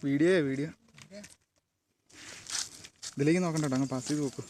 Video ഇതിലേക്ക് നോക്കണ്ട, അങ്ങ് പാസ് ചെയ്ത് നോക്കൂ.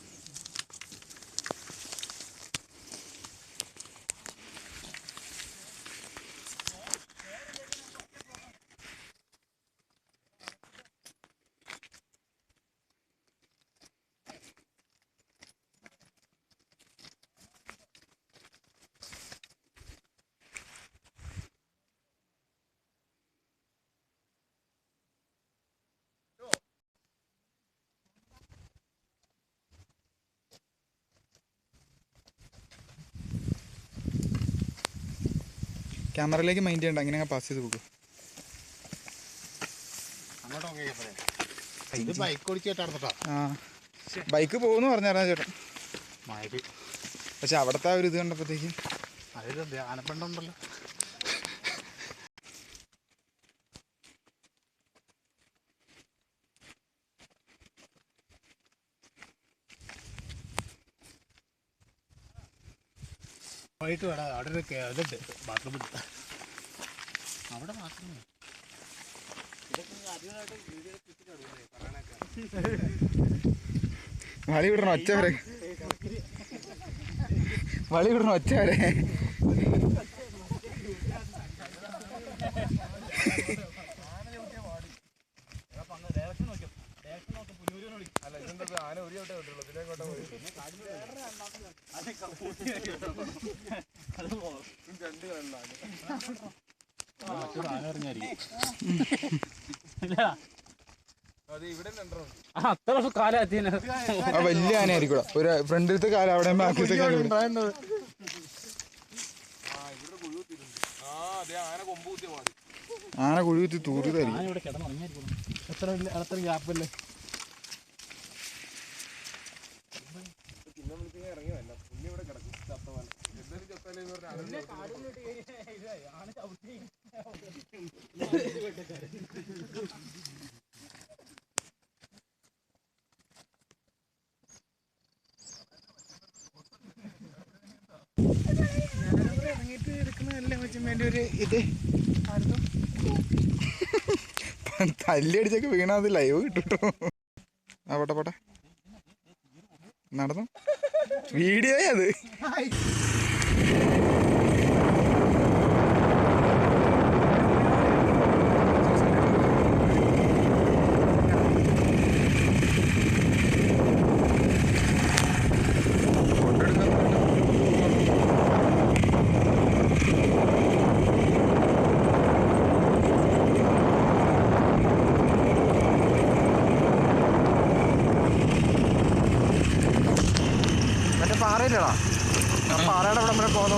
ക്യാമറയിലേക്ക് മൈൻഡ് ചെയ്യണ്ട, അങ്ങനെ പാസ് ചെയ്ത് പോകും. ബൈക്ക് പോകുന്നു പറഞ്ഞാ ചേട്ടൻ. പക്ഷെ അവിടുത്തെ ഒരു ഇത് കണ്ടപ്പോഴത്തേക്കും ആനപ്പണ്ടുണ്ടല്ലോ. വൈകിട്ട് വേണം അവിടെ ഒരു ഇതുണ്ട്, ബാത്റൂം ഉണ്ട് അവിടെ. ബാത്റൂം വളി വിടണം ഒറ്റ വരെ, വളി വിടണം ഒറ്റ വരെ. വലിയ ആനയായിരിക്കും. ഒരു ഫ്രണ്ടിലത്തെ കാലം അവിടെ, ആന കുഴികുത്തി തൂറിയതായിരിക്കും. എത്ര ഗ്യാപ്പല്ലേ. ഇറങ്ങിയിട്ട് എടുക്കുന്നതല്ലേ മച്ചമ്മേൻ്റെ ഒരു ഇത്. തല്ലി അടിച്ചൊക്കെ വീണത് ലൈവ് കിട്ടുട്ടോ. ആ പോട്ടെ നടന്നു, വീഡിയോ അത്. പാറയില്ലടാ, പാറയുടെ അവിടെ പോകുന്ന